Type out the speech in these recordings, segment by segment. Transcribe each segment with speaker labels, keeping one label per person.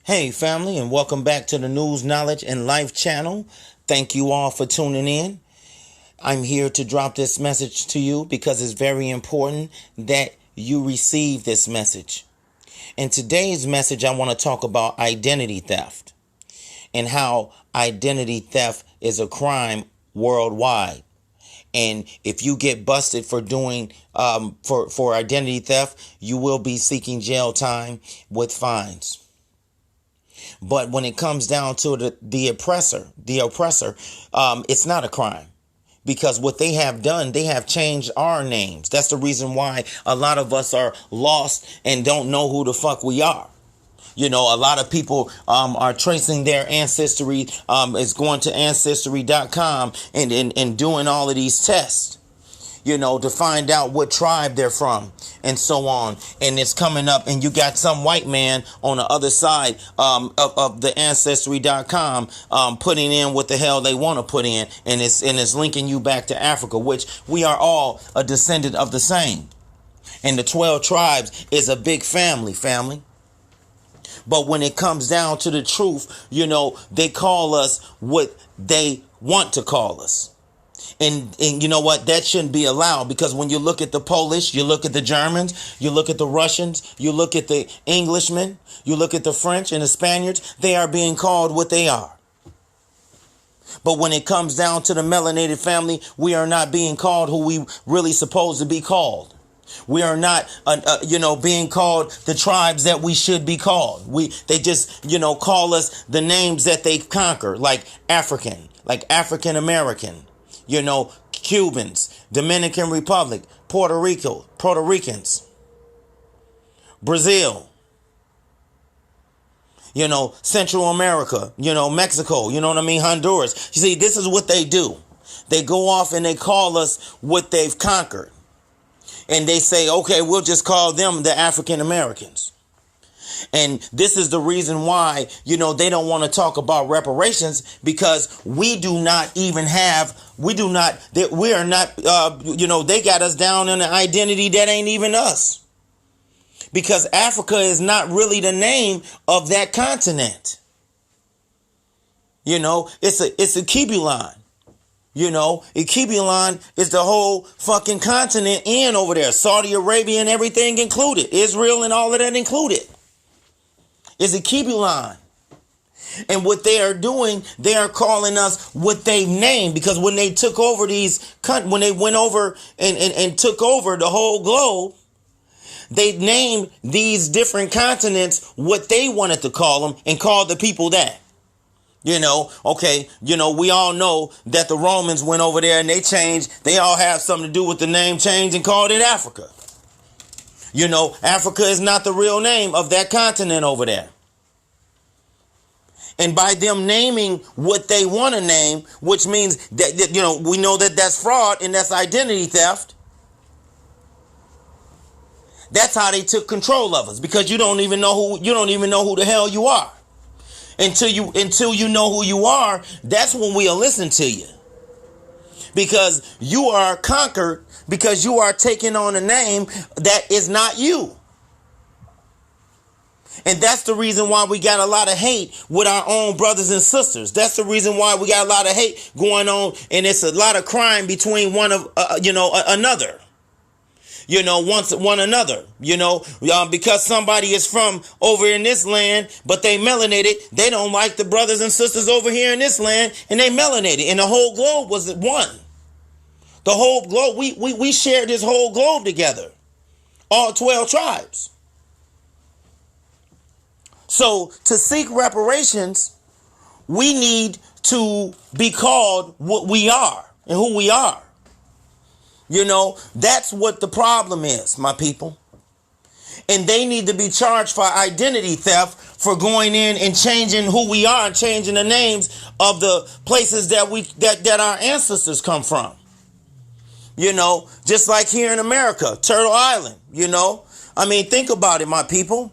Speaker 1: Hey family, and welcome back to the News, Knowledge, and Life channel. Thank you all for tuning in. I'm here to drop this message to you because it's very important that you receive this message. In today's message, I want to talk about identity theft and how identity theft is a crime worldwide. And if you get busted for doing for identity theft, you will be seeking jail time with fines. But when it comes down to the oppressor, it's not a crime. Because what they have done, they have changed our names. That's the reason why a lot of us are lost and don't know who the fuck we are. You know, a lot of people are tracing their ancestry, is going to ancestry.com and doing all of these tests, you know, to find out what tribe they're from and so on. And it's coming up and you got some white man on the other side of the ancestry.com putting in what the hell they want to put in. And it's linking you back to Africa, which we are all a descendant of the same. And the 12 tribes is a big family. But when it comes down to the truth, you know, they call us what they want to call us. And you know what? That shouldn't be allowed, because when you look at the Polish, you look at the Germans, you look at the Russians, you look at the Englishmen, you look at the French and the Spaniards, they are being called what they are. But when it comes down to the melanated family, we are not being called who we really supposed to be called. We are not, being called the tribes that we should be called. They just, call us the names that they conquer, like African, like African American, Cubans, Dominican Republic, Puerto Ricans, Brazil, Central America, Mexico, Honduras. You see, this is what they do. They go off and they call us what they've conquered. And they say, okay, we'll just call them the African Americans. And this is the reason why, they don't want to talk about reparations, because they got us down in an identity that ain't even us. Because Africa is not really the name of that continent. It's a Kibulon. Kibulon is the whole fucking continent in over there. Saudi Arabia and everything included. Israel and all of that included. Is a Kibulon. And what they are doing, they are calling us what they named. Because when they took over when they went over and took over the whole globe, they named these different continents what they wanted to call them and called the people that. We all know that the Romans went over there and they changed. They all have something to do with the name change and called it Africa. Africa is not the real name of that continent over there. And by them naming what they want to name, which means that, we know that that's fraud and that's identity theft. That's how they took control of us, because you don't even know who the hell you are. Until you know who you are, that's when we'll listen to you. Because you are conquered, because you are taking on a name that is not you. And that's the reason why we got a lot of hate with our own brothers and sisters. That's the reason why we got a lot of hate going on, and it's a lot of crime between another. One another, because somebody is from over in this land, but they melanated. They don't like the brothers and sisters over here in this land, and they melanated. And the whole globe was one. The whole globe, we shared this whole globe together. All 12 tribes. So to seek reparations, we need to be called what we are and who we are. That's what the problem is, my people. And they need to be charged for identity theft, for going in and changing who we are and changing the names of the places that our ancestors come from. Just like here in America, Turtle Island, think about it, my people.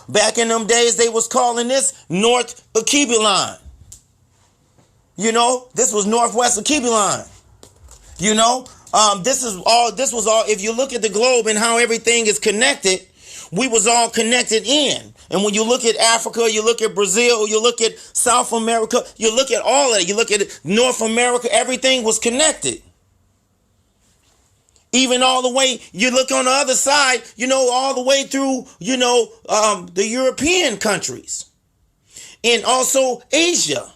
Speaker 1: Back in them days, they was calling this North Kibulon. This was Northwest Kibulon. This was all, if you look at the globe and how everything is connected, We was all connected in. And when you look at Africa, you look at Brazil, you look at South America, you look at all of it, you look at North America, everything was connected. Even all the way, you look on the other side, all the way through, the European countries. And also Asia.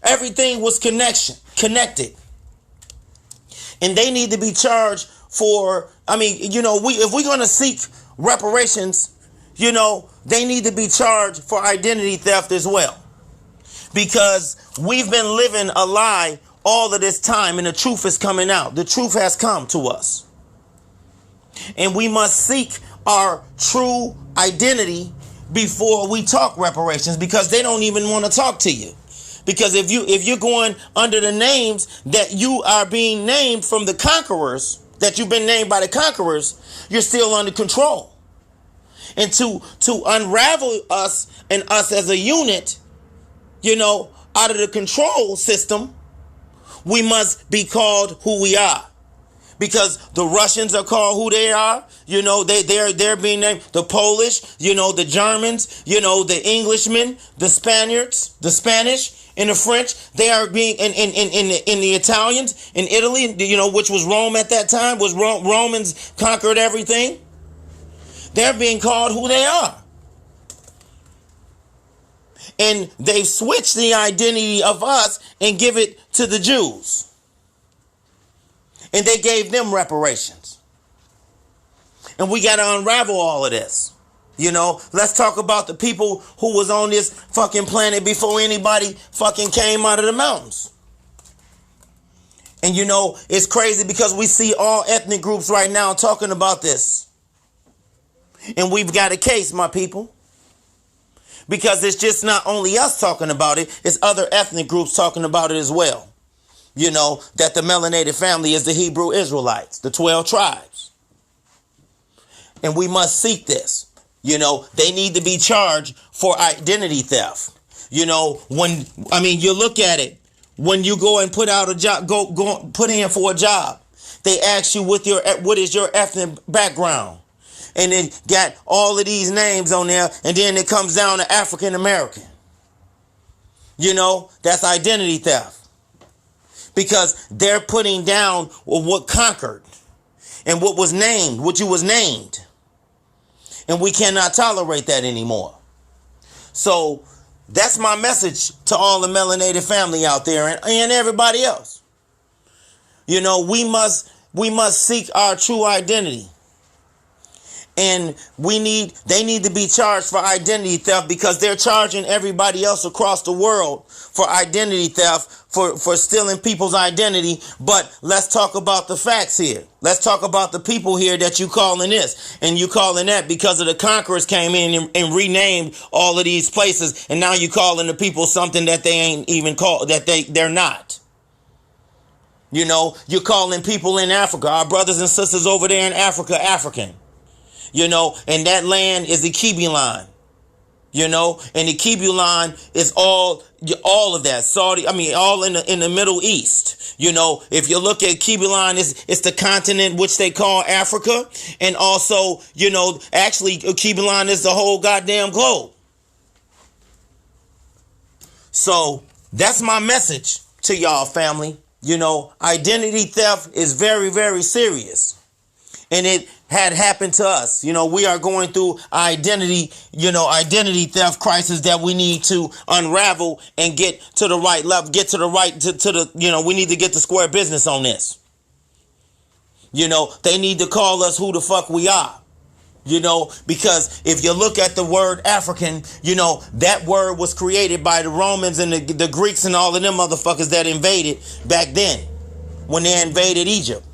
Speaker 1: Everything was connected. And they need to be charged for, if we're going to seek reparations, they need to be charged for identity theft as well. Because we've been living a lie all of this time, and the truth is coming out. The truth has come to us. And we must seek our true identity before we talk reparations, because they don't even want to talk to you. Because if you're going under the names that you are being named from the conquerors, that you've been named by the conquerors, you're still under control. And to unravel us and us as a unit, out of the control system, we must be called who we are. Because the Russians are called who they are. They're being named. The Polish, the Germans, the Englishmen, the Spaniards, the Spanish, and the French. They are being in the Italians, in Italy, which was Rome at that time, was Romans conquered everything. They're being called who they are. And they've switched the identity of us and give it to the Jews. And they gave them reparations. And we got to unravel all of this. Let's talk about the people who was on this fucking planet before anybody fucking came out of the mountains. And it's crazy because we see all ethnic groups right now talking about this. And we've got a case, my people. Because it's just not only us talking about it, it's other ethnic groups talking about it as well. That the melanated family is the Hebrew Israelites, the 12 tribes. And we must seek this. They need to be charged for identity theft. You look at it, when you go and put out a job, go put in for a job, they ask you what is your ethnic background. And then got all of these names on there, and then it comes down to African American. That's identity theft. Because they're putting down what conquered and what was named, what you was named. And we cannot tolerate that anymore. So that's my message to all the melanated family out there and everybody else. We must seek our true identity. And they need to be charged for identity theft, because they're charging everybody else across the world for identity theft, for stealing people's identity. But let's talk about the facts here. Let's talk about the people here that you calling this and you calling that, because of the conquerors came in and renamed all of these places. And now you calling the people something that they ain't even called, that they're not. You're calling people in Africa, our brothers and sisters over there in Africa, African. And that land is the Kibbulan, and the Kibbulan is all of that Saudi, all in the Middle East. If you look at Kibbulan, it's the continent which they call Africa. And also, actually Kibbulan is the whole goddamn globe. So that's my message to y'all, family. Identity theft is very, very serious. And it had happened to us. We are going through identity theft crisis that we need to unravel and get to the right level, get to the right, to the, we need to get to square business on this. They need to call us who the fuck we are. Because if you look at the word African, that word was created by the Romans and the Greeks and all of them motherfuckers that invaded back then when they invaded Egypt,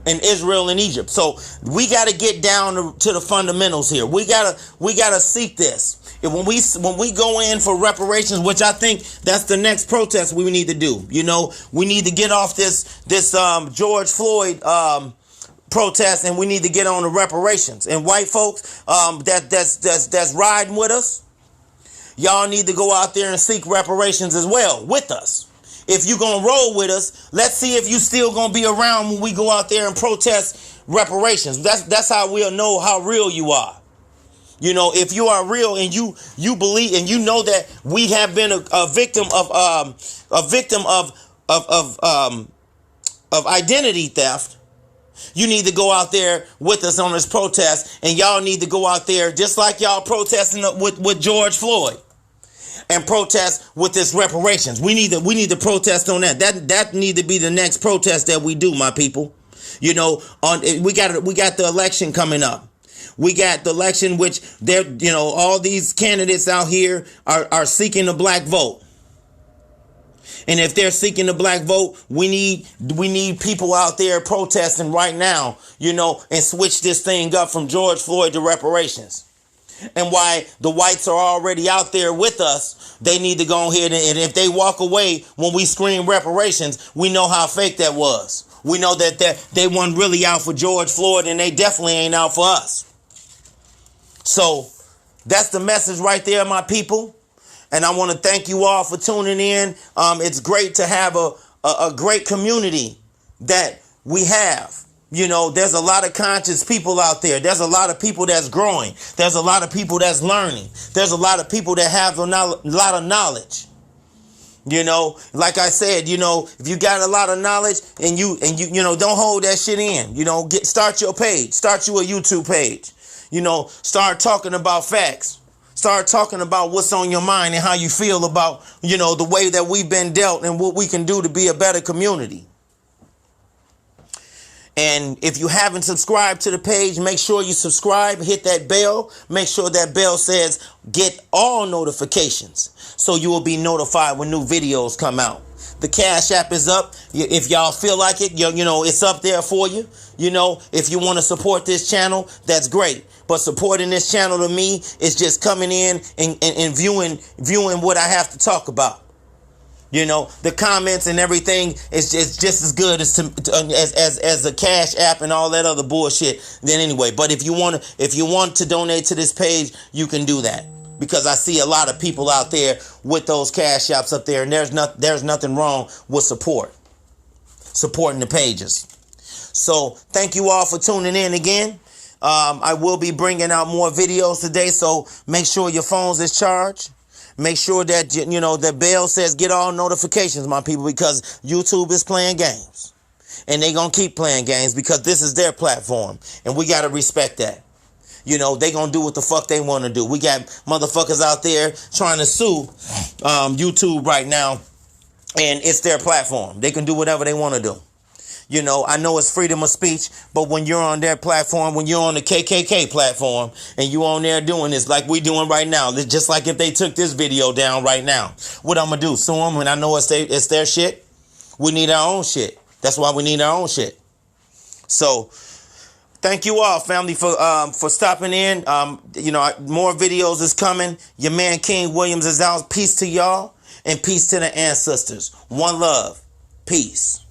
Speaker 1: and Israel and Egypt. So we got to get down to the fundamentals here. We gotta seek this. And when we go in for reparations, which I think that's the next protest we need to do. We need to get off this George Floyd protest, and we need to get on the reparations. And white folks that's riding with us, y'all need to go out there and seek reparations as well with us. If you're going to roll with us, let's see if you still going to be around when we go out there and protest reparations. That's how we'll know how real you are. You know, if you are real and you believe and you know that we have been a victim of identity theft, you need to go out there with us on this protest, and y'all need to go out there just like y'all protesting with George Floyd, and protest with this reparations. We need to protest on that. That need to be the next protest that we do, my people. You know, we got the election coming up. We got the election, which all these candidates out here are seeking the black vote. And if they're seeking the black vote, we need people out there protesting right now, and switch this thing up from George Floyd to reparations. And why the whites are already out there with us, they need to go ahead and if they walk away when we scream reparations, we know how fake that was. We know that they weren't really out for George Floyd, and they definitely ain't out for us. So that's the message right there, my people. And I want to thank you all for tuning in. It's great to have a great community that we have. There's a lot of conscious people out there. There's a lot of people that's growing. There's a lot of people that's learning. There's a lot of people that have a lot of knowledge. Like I said, if you got a lot of knowledge and you don't hold that shit in, start your page, start you a YouTube page, start talking about facts, start talking about what's on your mind and how you feel about, the way that we've been dealt and what we can do to be a better community. And if you haven't subscribed to the page, make sure you subscribe, hit that bell. Make sure that bell says get all notifications so you will be notified when new videos come out. The Cash App is up. If y'all feel like it, it's up there for you. If you want to support this channel, that's great. But supporting this channel to me is just coming in and viewing what I have to talk about. The comments and everything is just as good as the Cash App and all that other bullshit. Then anyway, but if you want to donate to this page, you can do that, because I see a lot of people out there with those Cash Apps up there, and there's nothing wrong with supporting the pages. So thank you all for tuning in again. I will be bringing out more videos today, so make sure your phones is charged. Make sure that, the bell says get all notifications, my people, because YouTube is playing games. And they going to keep playing games because this is their platform. And we got to respect that. They going to do what the fuck they want to do. We got motherfuckers out there trying to sue YouTube right now. And it's their platform. They can do whatever they want to do. I know it's freedom of speech, but when you're on their platform, when you're on the KKK platform and you on there doing this like we doing right now, it's just like if they took this video down right now, what I'm going to do? Sue them when I know it's their shit? We need our own shit. That's why we need our own shit. So thank you all, family, for stopping in. More videos is coming. Your man King Williams is out. Peace to y'all and peace to the ancestors. One love. Peace.